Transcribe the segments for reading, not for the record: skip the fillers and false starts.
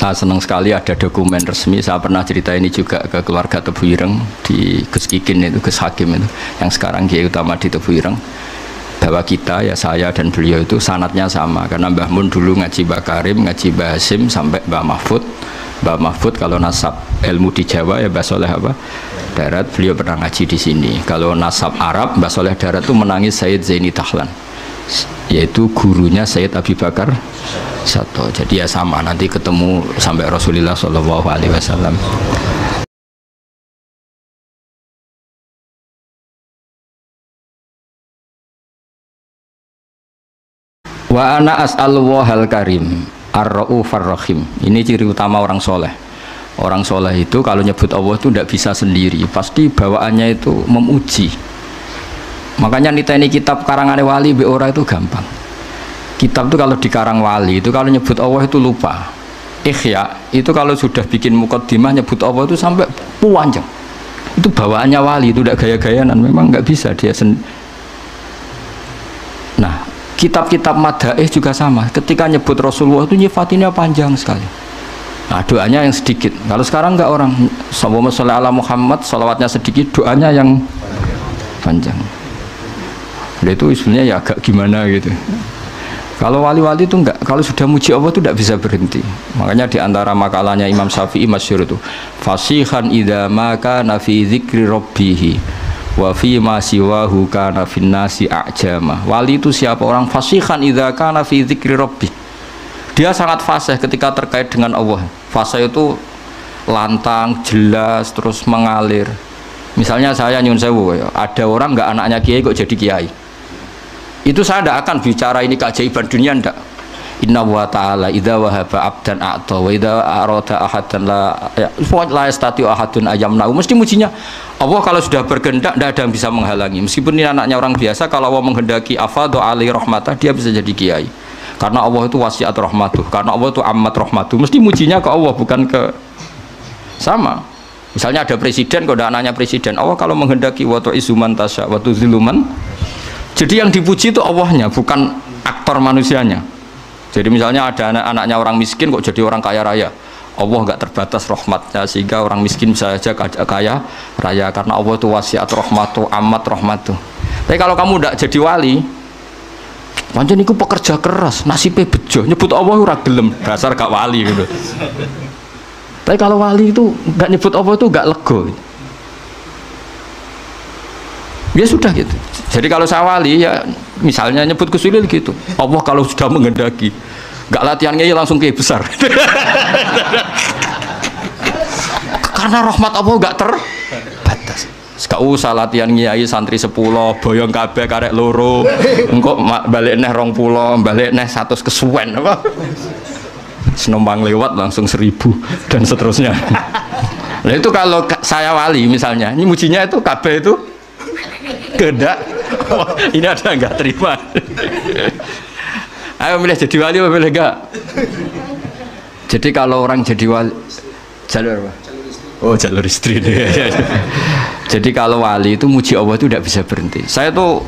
Saya senang sekali ada dokumen resmi. Saya pernah cerita ini juga ke keluarga Tebu Ireng di Gus Kikin itu, Gus Hakim itu, yang sekarang Kiai Utama di Tebu Ireng, bahwa kita ya saya dan beliau itu sanadnya sama karena Mbah Mun dulu ngaji Mbah Karim, ngaji Mbah Hasim sampai Mbah Mahfud. Mbah Mahfud kalau nasab ilmu di Jawa ya Mbah Soleh apa? Darat, beliau pernah ngaji di sini. Kalau nasab Arab Mbah Soleh Darat itu menangis Sayyid Zaini Tahlan, yaitu gurunya Sayyid Abi Bakar Sato. Jadi ya sama, nanti ketemu sampai Rasulullah Shallallahu Alaihi Wasallam. Wa ana as'alullahal karim ar-raufar rahim. Ini ciri utama orang soleh. Orang soleh itu kalau nyebut Allah itu tidak bisa sendiri, pasti bawaannya itu memuji. Makanya niteni kitab karangan wali be ora itu gampang. Kitab itu kalau dikarang wali itu kalau nyebut Allah itu lupa. Ikhya itu kalau sudah bikin mukaddimah nyebut Allah itu sampai panjang. Itu bawaannya wali, itu tidak gaya-gayaan, memang nggak bisa dia Nah, kitab-kitab madaih juga sama. Ketika nyebut Rasulullah itu nyifatinnya panjang sekali. Nah, doanya yang sedikit. Kalau sekarang nggak, orang Allahumma sholli ala Muhammad, sholawatnya sedikit, doanya yang panjang. Jadi itu sebenarnya ya agak gimana gitu. Kalau wali-wali itu enggak, kalau sudah muji Allah itu tidak bisa berhenti. Makanya di antara makalahnya Imam Syafi'i masyhur itu, fasihan idza ma kana fi dzikri rabbih wa fi ma siwahu kana fin nasi a'jama. Wali itu siapa? Orang fasihan idza kana fi dzikri rabbih. Dia sangat fasih ketika terkait dengan Allah. Fasih itu lantang, jelas, terus mengalir. Misalnya saya nyun sewu, ada orang enggak anaknya kiai kok jadi kiai. Itu saya tidak akan bicara ini keajaiban dunia, ndak. Inna wa ta'ala idza wahaba abdan a'ta wa idza arada ahadan la yastati ahadun ayamna. Mesti mujinya Allah kalau sudah berkehendak tidak ada yang bisa menghalangi. Meskipun ini anaknya orang biasa, kalau Allah menghendaki afadhu alaihi rahmatah, dia bisa jadi kiai. Karena Allah itu wasiat rahmatuh, karena Allah itu amat rahmatuh. Mesti mujinya ke Allah, bukan ke sama. Misalnya ada presiden, kalau ada anaknya presiden, Allah kalau menghendaki wa tu'izzu man tasya wa tuzillu man. Jadi yang dipuji itu Allahnya, bukan aktor manusianya. Jadi misalnya ada anak-anaknya orang miskin kok jadi orang kaya raya, Allah nggak terbatas rahmatnya sehingga orang miskin bisa saja kaya raya, karena Allah itu wasiat rahmatuh, amat rahmatuh. Tapi kalau kamu tidak jadi wali, pancen iku pekerja keras, nasibnya bejo, nyebut Allah ora gelem, dasar gak wali gitu. Tapi kalau wali itu nggak nyebut Allah itu nggak lego. Ya sudah gitu. Jadi kalau saya wali ya misalnya nyebut kesulitan gitu. Allah kalau sudah menghendaki, nggak latihannya ya langsung kayak besar. Karena rahmat Allah nggak terbatas. Gak usah latihan kiai santri 10, boyong kabeh karek loro, engko balik neh 20, balik neh 100 kesuwen apa. Senombang lewat langsung 1000 dan seterusnya. Nah itu kalau saya wali misalnya, ini mujinya itu kabeh itu kehendak. Ini ada nggak terima. Ayo milih jadi wali apa milih enggak? Jadi kalau orang jadi wali jalur apa? Oh jalur istri deh. Jadi kalau wali itu muji Allah itu tidak bisa berhenti. Saya tuh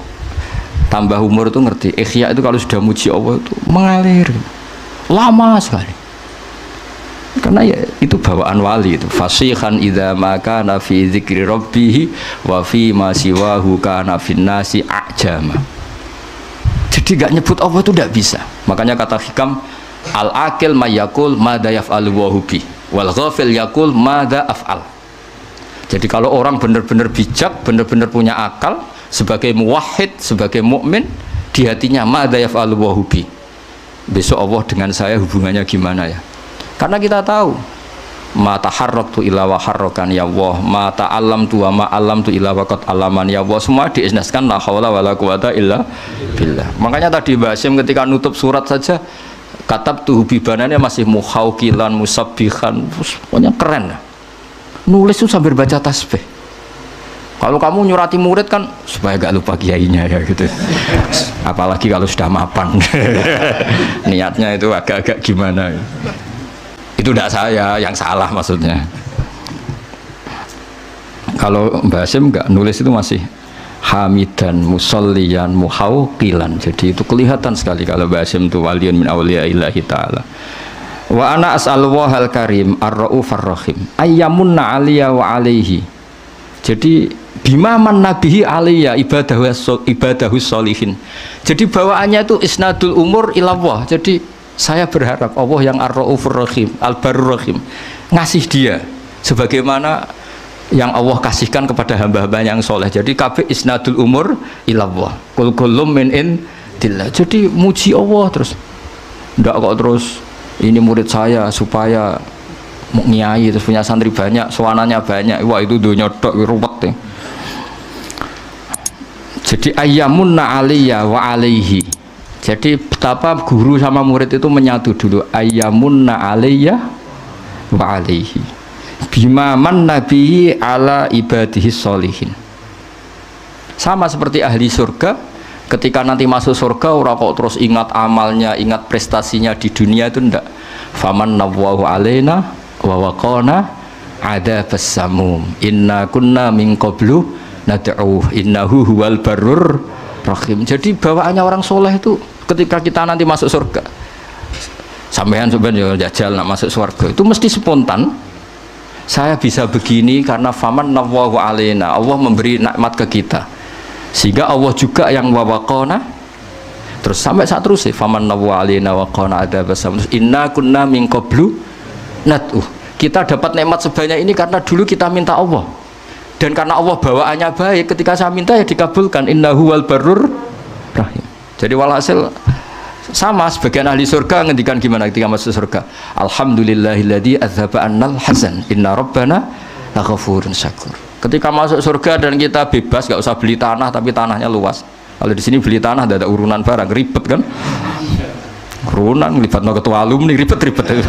tambah umur tuh ngerti. Ikhya itu kalau sudah muji Allah itu mengalir lama sekali. Karena ya itu bawaan wali itu. Fasihan idza ma kana fi dzikri rabbih wa fi ma siwahu kana fin nasi a'jama. Jadi enggak nyebut Allah itu tidak bisa. Makanya kata hikam al-aqil mayakul madza yaf'alu wa hubi wal ghafil yakul madza af'al. Jadi kalau orang benar-benar bijak, benar-benar punya akal, sebagai muwahhid, sebagai mukmin, di hatinya madza yaf'alu wa hubi. Besok Allah dengan saya hubungannya gimana ya? Karena kita tahu ma taharraktu illa wa harrakan ya Allah, ma ta'allamtu wa ma 'allamtu illa wa qad 'allaman ya Allah. Semua diisnaskan la haula wala quwata illa billah. Makanya tadi Mbak Hasyim ketika nutup surat saja katabtu bibanannya masih muhauqilan musabbihan, pokoknya keren. Nulis itu sambil baca tasbih. Kalau kamu nyurati murid kan supaya gak lupa kiainya ya gitu. Apalagi kalau sudah mapan. Niatnya itu agak-agak gimana. Itu tidak saya yang salah maksudnya. Kalau Mbak Hasyim enggak, nulis itu masih hamidan musolliyan muhauqilan. Jadi itu kelihatan sekali kalau Mbak Hasyim itu waliun min awliyaillahi ta'ala. Wa ana as'alullahal karim ar-raufur rahim ayyamunna 'alayya wa 'alaihi. Jadi bima man nabihi aliyya ibadahu sholihin. Jadi bawaannya itu isnadul umur ilallah. Jadi saya berharap Allah yang ar-raufur rahim, al-barur rahim ngasih dia sebagaimana yang Allah kasihkan kepada hamba-hamba yang soleh. Jadi kabeh isnadul umur ilallah. Kul kullum min indillah. Jadi muji Allah terus. Ndak kok terus ini murid saya supaya nyai terus punya santri banyak, suananya banyak. Wah itu dunia tok ruwet ya. Jadi ayyamunna 'alayya wa 'alaihi. Jadi betapa guru sama murid itu menyatu dulu. Ayyamunna 'alayya wa 'alaihi. Bima man nabihi ala ibadihi sholihin. Sama seperti ahli surga, ketika nanti masuk surga orang kok terus ingat amalnya, ingat prestasinya di dunia itu ndak. Faman nawwahu alaina wa waqana adzabas samum inna kunna min qablu nad'uh innahu huwal barur rahim. Jadi bawaannya orang soleh itu ketika kita nanti masuk surga, sampean sebenarnya jajal nak masuk surga itu mesti spontan. Saya bisa begini karena faman nawwahu alaina, Allah memberi nikmat ke kita, sehingga Allah juga yang wawaqona terus sampai saat terus faman nawwahu alaina wa qana adzabas samum inna kunna min qablu nad'uh. Kita dapat nikmat sebanyak ini karena dulu kita minta Allah, dan karena Allah bawaannya baik, ketika saya minta ya dikabulkan. Innahu wal barur rahim. Jadi walhasil sama sebagian ahli surga ngendikan gimana ketika masuk surga, alhamdulillahilladzi adzhaba annal hazan inna rabbana laghafurun syakur. Ketika masuk surga dan kita bebas, gak usah beli tanah tapi tanahnya luas. Kalau di sini beli tanah ada urunan barang ribet kan, urunan libatno ketua alumni ribet-ribet.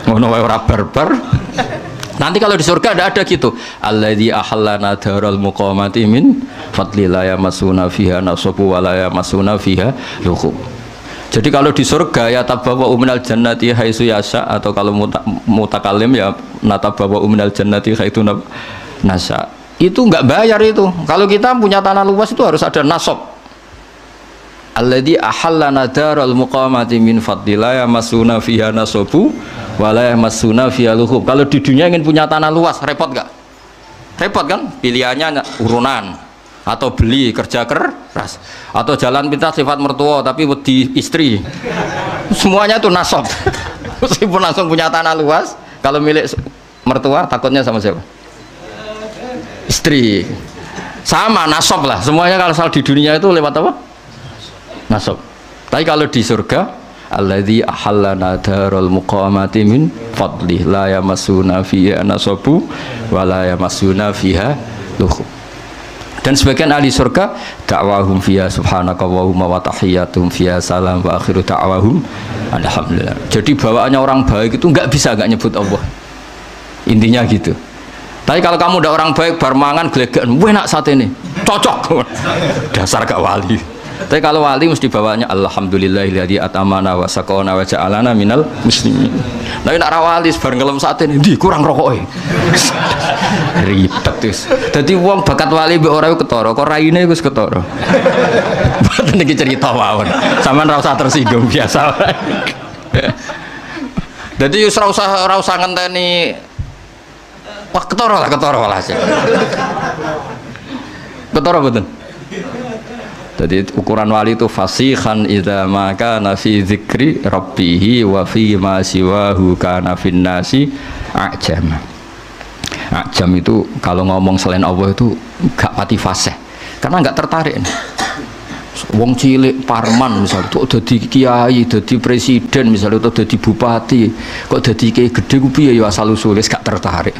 Ngono wae ora barbar. Nanti kalau di surga ada gitu. Alladzi ahallana daral muqamati min fadlillah yamasuna fiha nasabu wa la yamasuna fiha lughub. Jadi kalau di surga ya tabawwa minal jannati haitsu yasha, atau kalau mutakalim ya natabawwa minal jannati haitsu nasa. Itu enggak bayar itu. Kalau kita punya tanah luas itu harus ada nasab. Alladzi ahallana daral muqamati min fadlillah yamasuna fiha nasabu wala yamasuna fiha lughub. Kalau di dunia ingin punya tanah luas repot gak? Repot kan? Pilihannya urunan atau beli kerja keras atau jalan pintas sifat mertua tapi wedi istri. Semuanya itu nasab. Meskipun langsung punya tanah luas, kalau milik mertua takutnya sama siapa? Istri. Sama nasab lah. Semuanya kalau soal di dunia itu lewat apa? Nasab. Tapi kalau di surga, alladzi ahallana daral muqamati min fadlih la yamassuna fiha nasabu wa la yamassuna fiha lughub. Dan sebagian ahli surga da'wahum fiha subhanakallahumma wa tahiyyatuhum fiha salam wa akhiru da'wahum alhamdulillah. Jadi bawaannya orang baik itu nggak bisa nggak nyebut Allah, intinya gitu. Tapi kalau kamu udah orang baik bar mangan gelegean enak saat ini cocok dasar gak wali. Tapi kalau wali mesti bawaannya alhamdulillahilladzi atamana wa saqana wa ja'alana minal muslimin. Tapi nek ra wali bar ngelem sate ndi kurang rokoke. Ribet wis. Dadi wong bakat wali mbek ora ketara, kok raine wis ketara. Mboten iki cerita mawon. Sampeyan ora usah tersinggung biasa wae. Dadi wis ora usah ngenteni wah ketara lah sih. Ketara mboten? Jadi ukuran wali itu fasihan idza ma kana fi dzikri rabbih wa fi ma siwahu kana fin nasi ajam. Ajam itu kalau ngomong selain Allah itu gak pati fasih karena gak tertarik. Wong cilik parman misalnya kok dadi kiai, dadi presiden misalnya, atau dadi bupati, kok dadi kiai gede ku piye ya asal usule gak tertarik.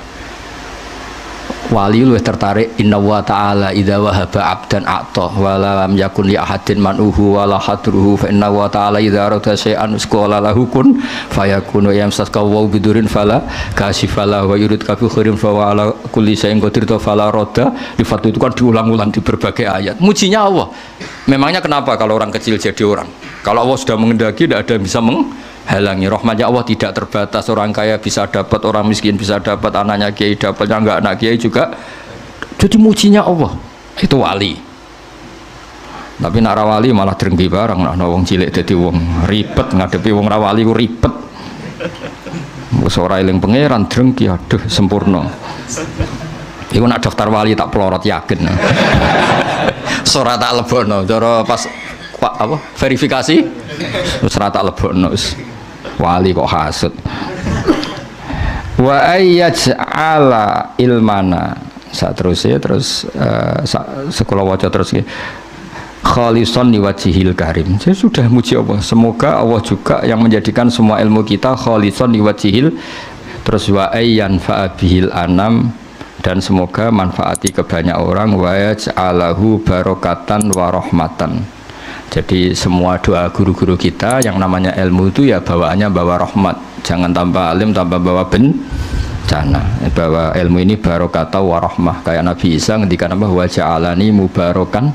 Wali luwih tertarik inna wa ta'ala idza wahaba 'abdan a'ta wa lam yakun li ahadin man'uhu wa la hadruhu fa inna wa ta'ala idza arada syai'an qala lahu kun fayakunu yamsaka wa bidurin fala kasifala wa yurid ka bi khairin fa wa ala kulli syai'in qadir fala radda. Lifat itu kan diulang-ulang di berbagai ayat. Mujinya Allah. Memangnya kenapa kalau orang kecil jadi orang? Kalau Allah sudah mengendaki tidak ada yang bisa menghalangi. Rahmatnya Allah tidak terbatas. Orang kaya bisa dapat, orang miskin bisa dapat, anaknya kiai dapat, yang enggak anak kiai juga. Jadi mujinya Allah itu wali. Tapi nak rawali malah drengki barang, nah wong cilik jadi wong ribet ngadepi wong rawali ku ribet. Ora eling pangeran drengki aduh sempurna. Iku nak daftar wali tak pelorot yakin. Ora tak lebono cara pas apa verifikasi wis ora tak lebono wali kok hasud. Wa ayyaj'ala ilmana saterusé terus sekolah waca terus khalisan liwajhil karim. Saya sudah muji Allah. Semoga Allah juga yang menjadikan semua ilmu kita khalisan liwajhil terus wa ayyan fa'abihil anam dan semoga manfaati ke banyak orang wa yaj'alahu barokatan wa rahmatan. Jadi semua doa guru-guru kita yang namanya ilmu itu ya bawaannya bawa rahmat. Jangan tambah alim tambah bawa bencana. Bawa ilmu ini barokatah wa rahmah. Kayak Nabi Isa ngendikan apa wa ja'alani mubarokan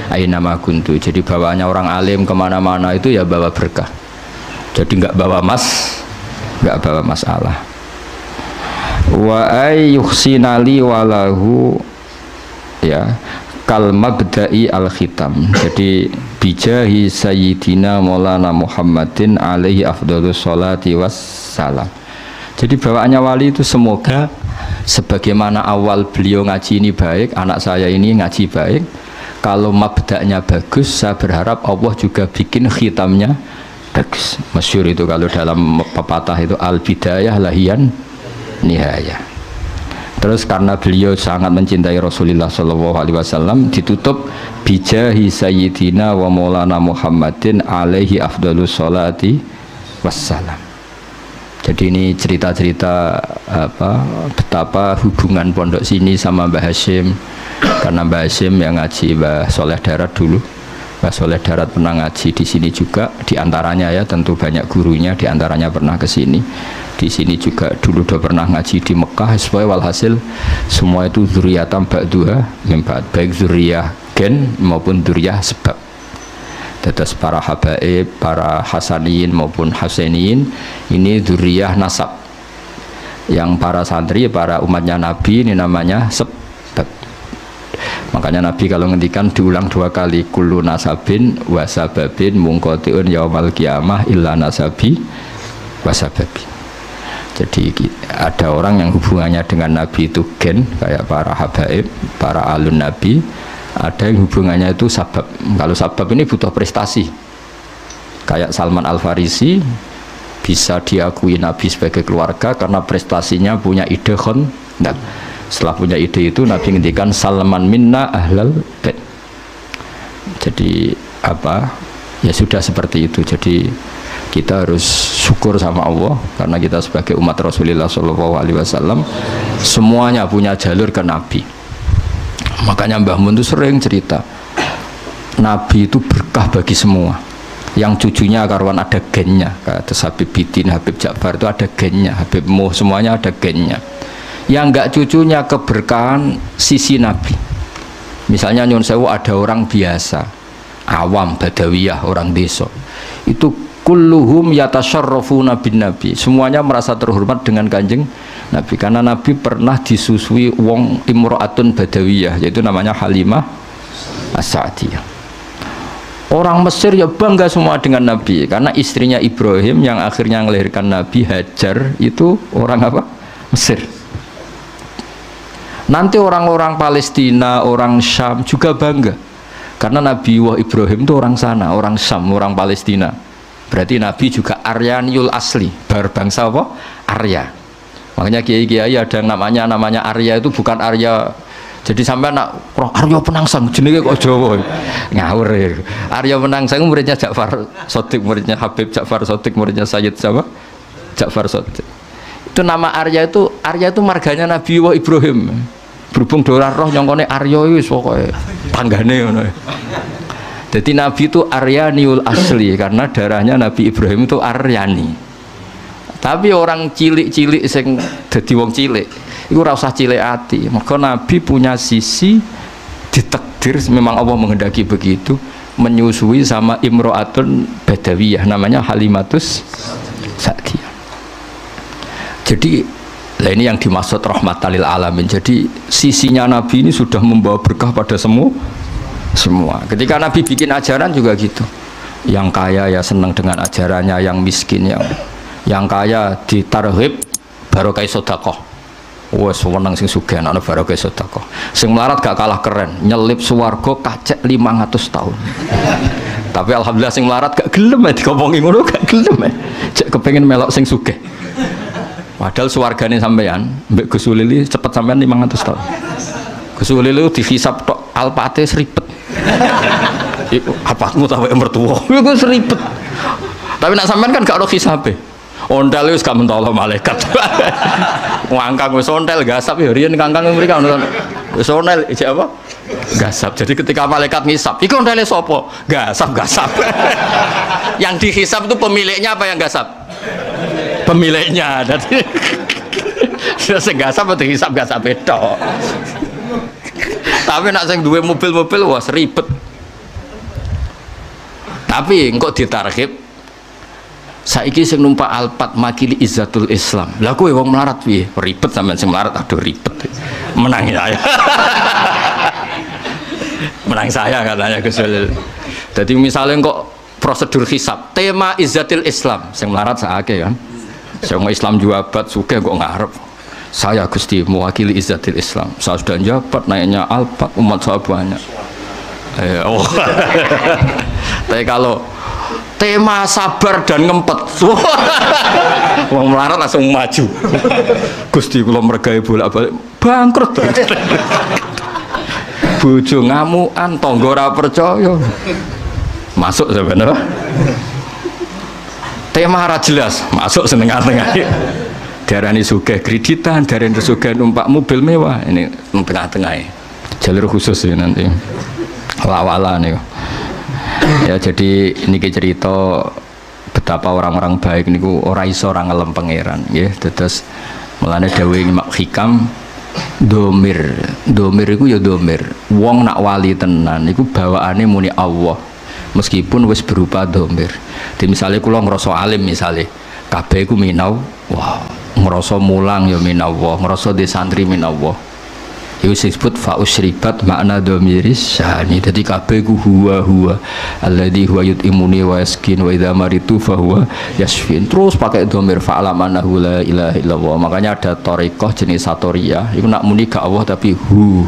aina ma kuntu. Jadi bawaannya orang alim kemana-mana itu ya bawa berkah. Jadi nggak bawa masalah. Wa ayyuhsinali walahu ya kal mabda'i al khitam. Jadi bijahi sayyidina maulana Muhammadin alaihi afdhalus sholati wassalam. Jadi bawaannya wali itu semoga sebagaimana awal beliau ngaji ini baik, anak saya ini ngaji baik, kalau mabda'nya bagus, saya berharap Allah juga bikin khitamnya bagus. Masyhur itu kalau dalam pepatah itu al bidayah lahiyan nihayah. Terus karena beliau sangat mencintai Rasulullah SAW ditutup bijahi sayyidina wa maulana Muhammadin alaihi afdhalus sholati wassalam. Jadi ini cerita-cerita betapa hubungan pondok sini sama Mbah Hashim. Karena Mbah Hashim yang ngaji Mbah Soleh Darat dulu. Mbah Soleh Darat pernah ngaji di sini juga, di antaranya ya tentu banyak gurunya, di antaranya pernah ke sini. Di sini juga dulu udah pernah ngaji di Mekah. Supaya walhasil semua itu dzurriatan ba'duha min ba'd, baik dzurriyah gen maupun dzurriyah sebab. Tetes para habaib, para hasaniyin maupun husainiyin ini dzurriyah nasab. Yang para santri, para umatnya Nabi ini namanya sebab. Makanya Nabi kalau ngendikan diulang 2 kali kullu nasabin wa sababin munqati'un yaumal qiyamah illa nasabi wa sababi. Jadi ada orang yang hubungannya dengan Nabi itu gen kayak para habaib, para alun Nabi. Ada yang hubungannya itu sabab. Kalau sabab ini butuh prestasi. Kayak Salman Al-Farisi bisa diakui Nabi sebagai keluarga karena prestasinya punya ide khandaq. Setelah punya ide itu Nabi ngendikan Salman minna ahlal bait. Jadi apa? Ya sudah seperti itu. Jadi kita harus syukur sama Allah karena kita sebagai umat Rasulullah SAW semuanya punya jalur ke Nabi. Makanya Mbah Mun itu sering cerita Nabi itu berkah bagi semua. Yang cucunya karuan ada gennya, kata Habib Bidin, Habib Ja'far itu ada gennya, Habib Muh semuanya ada gennya. Yang enggak cucunya keberkahan sisi Nabi. Misalnya Nyun Sewu ada orang biasa, awam, badawiyah, orang desa. Itu kulluhum yatasyarrafuna bin Nabi. Semuanya merasa terhormat dengan Kanjeng Nabi karena Nabi pernah disusui wong imro'atun badawiyah yaitu namanya Halimah As-Sa'diyah. Orang Mesir ya bangga semua dengan Nabi karena istrinya Ibrahim yang akhirnya melahirkan Nabi Hajar itu orang apa? Mesir. Nanti orang-orang Palestina, orang Syam juga bangga karena Nabi Ibrahim itu orang sana, orang Syam, orang Palestina. Berarti Nabi juga Aryaniul asli, berbangsa apa? Arya. Makanya kiai-kiai ada yang namanya Arya itu bukan Arya. Jadi sampai nak Arya Penangsang jenenge kok Jawa. Ngawur ya. Arya Penangsang muridnya Ja'far Shadiq, muridnya Habib Ja'far Shadiq, muridnya Sayyid siapa? Ja'far Shadiq. Itu nama Arya itu marganya Nabi Ibrahim. Berhubung dolar roh nyongkone Arya wis pokoke tanggane ngono. Jadi Nabi itu Aryaniul asli karena darahnya Nabi Ibrahim itu Aryani. Tapi orang cilik-cilik sing dadi wong cilik iku ora usah cilik ati. Maka Nabi punya sisi ditakdir memang Allah menghendaki begitu menyusui sama imro'atun badawiyah namanya Halimatus Sa'diyah. Jadi ini yang dimaksud rahmatan lil alamin. Jadi sisinya Nabi ini sudah membawa berkah pada semua. Ketika Nabi bikin ajaran juga gitu. Yang kaya ya senang dengan ajarannya, yang miskin yang Yang kaya ditarhib barokah sedekah. Wes weneng sing sugih ana barokah sedekah. Sing melarat gak kalah keren, nyelip swarga kacek 500 tahun. Tapi alhamdulillah sing melarat gak gelem dikomongi ngono, gak gelem. Cek kepengin melok sing sugih. Padahal swargane sampean mbek Gus Ulili cepet sampean 500 tahun. Gus Ulili dihisab tok alpate seripet. Iku apatmu ta wek mertua. Iku seripet. Tapi nak sampean kan gak ono hisabe. Ondel wis gak mentolo malaikat. Ngangkang wis ondel gasap ya riyen kangkang mriki ono. Wis ondel ijek apa? Gasap. Jadi ketika malaikat ngisap, iku ondele sapa? Gasap. Yang dihisap itu pemiliknya apa yang gasap? Pemiliknya. Jadi sing gasap atau dihisap gasap tok. Tapi nak sing duwe mobil-mobil wah ribet. Tapi engko ditarhib saiki sing numpak Alphard makili izzatul Islam. Lah kowe wong melarat piye? Ribet sampean sing melarat, aduh ribet. Menang saya. Menang saya katanya Gus Ulil. Jadi misalnya kok prosedur hisab, tema izzatul Islam, sing melarat sakake kan. Sing Islam jabat sugih kok ngarep. Saya Gusti mewakili izzatul Islam. Saya sudah jabat naiknya Alphard, umat saya banyak. Tapi kalau tema sabar dan ngempet, wong melarat langsung maju. Gusti kula mergawe bolak-balik bangkrut. Bojo ngamukan, tangga ora percaya. Masuk sebenarnya. Tema ora jelas, masuk setengah-tengah. Darani sugih kreditan, darani sugih numpak mobil mewah. Ini tengah-tengah. Jalur khusus ya nanti. Lawala nih. Ya jadi ini cerita betapa orang-orang baik niku ora iso ora ngelem pangeran nggih. Terus mulane dawuh Imam Hikam domir iku ya domir. Wong nak wali tenan iku bawaane muni Allah. Meskipun wis berupa domir. Di misalnya kula ngrasa alim misale, kabeh iku minau, wah, ngrasa mulang ya minallah, ngrasa di santri minallah. Itu disebut fa'usribat makna domiris syahani. Jadi kabeh ku huwa alladzi huwa yut'imuni wa yaskin wa idza maritu fa huwa yashfin. Terus pakai domir fa'alamannahu la ilaha illallah. Makanya ada thariqah jenis satoriyah iku nak muni gak Allah tapi hu.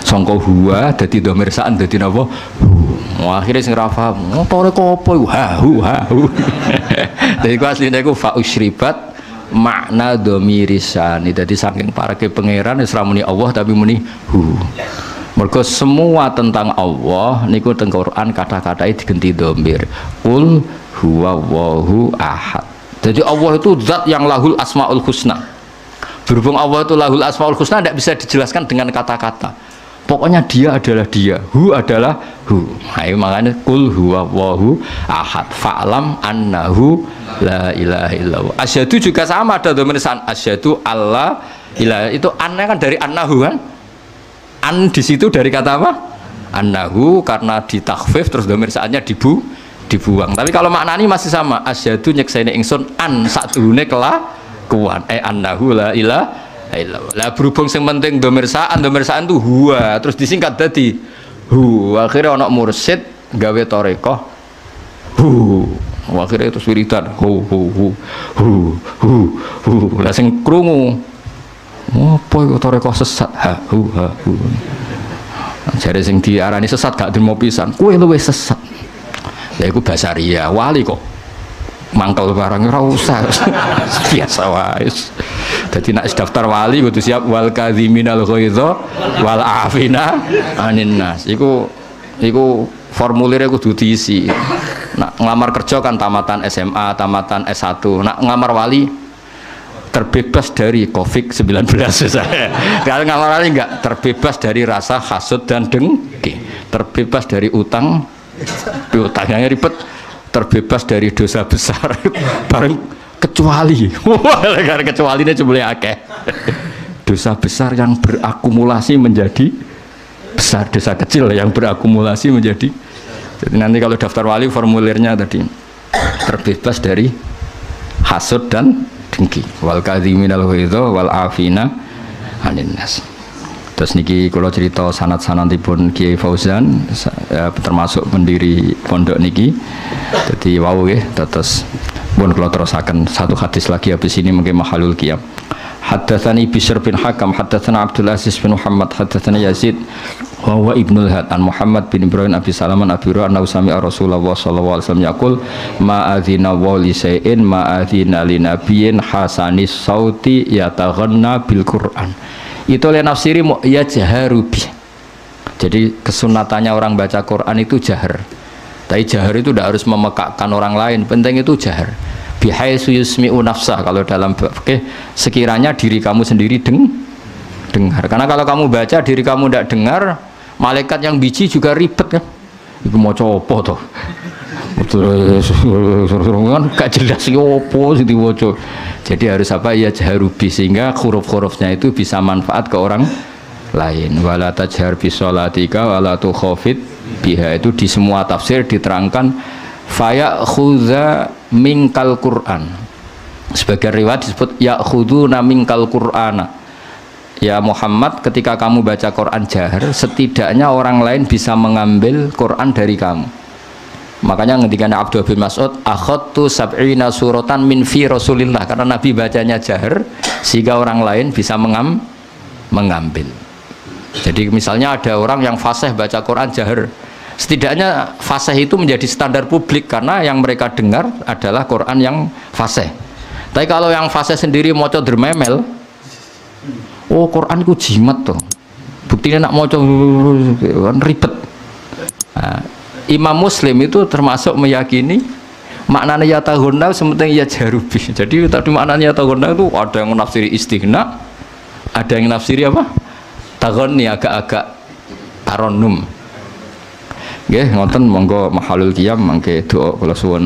Sangka huwa dadi domir saan dadi napa? Hu. Akhire sing ra paham, thariqah apa iku? Hu. Dadi ku asline iku fa'usribat makna domirisani. Jadi saking para ke pangeran Islam muni Allah tapi muni hu. Mergo semua tentang Allah niku teng Quran kata-katanya diganti domir. Qul huwallahu ahad. Jadi Allah itu zat yang lahul asmaul husna. Berhubung Allah itu lahul asmaul husna tidak bisa dijelaskan dengan kata-kata. Pokoknya dia adalah dia, hu adalah hu. Nah, makanya qul huwallahu ahad. Fa'lam annahu la ilaha illallah. Asyhadu juga sama, ada domir san. Asyhadu Allah ilaha, itu annya kan dari annahu kan. An di situ dari kata apa? Annahu, karena ditakhfif terus domir saatnya dibuang. Tapi kalau maknanya masih sama. Asyhadu nyekseni ingsun an sadurunge kelakuan. Annahu la ilaha. Lah berhubung sing penting domir saan tuh huwa terus disingkat dadi hu. Akhirnya ana mursyid gawe thariqah hu. Akhirnya itu wiridan hu. Lah sing krungu apa iku thariqah sesat hu. Jare sing diarani sesat gak demo pisan, kowe luwih sesat. Lah iku basaria wali kok mangkel barang ora usah. Biasa wae. Jadi nak daftar wali kudu siap wal kadhiminal ghaidha wal afina anin nas. Iku formulirnya kudu diisi. Nak ngelamar kerja kan tamatan SMA, tamatan S1. Nak ngelamar wali terbebas dari COVID-19 misalnya. Kalau ngelamar wali enggak terbebas dari rasa hasud dan dengki. Terbebas dari utang. Utangnya ribet. Terbebas dari dosa besar. Bareng kecuali ini cuma akeh dosa besar yang berakumulasi menjadi besar, dosa kecil yang berakumulasi menjadi. Jadi nanti kalau daftar wali formulirnya tadi terbebas dari hasud dan dengki, wal kadhiminal ghaidha wal afina anin nas. Terus niki kalau cerita sanad-sanadipun Kiai Fauzan termasuk pendiri pondok niki. Jadi wow nggih terus Bon kalau terusakan satu hadis lagi habis ini mungkin mahalul qiyam. Haddatsani Bishr bin Hakam, haddatsana Abdul Aziz bin Muhammad, haddatsana Yazid wa huwa Ibnul Had an Muhammad bin Ibrahim Abi Salaman Abi Hurairah annahu sami'a Rasulullah sallallahu alaihi wasallam yaqul ma adzina wa li shay'in ma adzina li nabiyyin hasanis sauti yataghanna bil Qur'an. Itu oleh nafsiri ya jaharubi. Jadi kesunatannya orang baca Quran itu jahar. Tapi jahar itu tidak harus memekakkan orang lain, penting itu jahar. Bihaitsu yusmi'u nafsah, kalau dalam fikih sekiranya diri kamu sendiri dengar. Karena kalau kamu baca diri kamu tidak dengar, malaikat yang biji juga ribet kan. Iku mau copo toh. Kan gak jelas opo sing diwaca. Jadi harus apa ya jaharubi sehingga huruf-hurufnya itu bisa manfaat ke orang lain. Wala tajhar bi sholatika wala tukhafit biha, itu di semua tafsir diterangkan faya khudha mingkal Quran. Sebagai riwayat disebut ya khuduna mingkal Qur'ana. Ya Muhammad, ketika kamu baca Quran jahar, setidaknya orang lain bisa mengambil Quran dari kamu. Makanya ketika Abdullah bin Mas'ud akhadtu sab'ina suratan min fi Rasulillah, karena Nabi bacanya jahar sehingga orang lain bisa mengambil. Jadi misalnya ada orang yang fasih baca Quran jahar, setidaknya fasih itu menjadi standar publik karena yang mereka dengar adalah Quran yang fasih. Tapi kalau yang fasih sendiri maca dermemel, oh Quran ku jimat tuh, buktinya nak maca kan ribet. Nah, Imam Muslim itu termasuk meyakini maknanya ya tahunna sementing ya jarubi. Jadi tadi maknanya tahunna itu ada yang menafsiri istighna, ada yang menafsiri apa? Taghonni, agak-agak taronum. Nggih, ngoten monggo mahalul qiyam mangke doa kula suwun.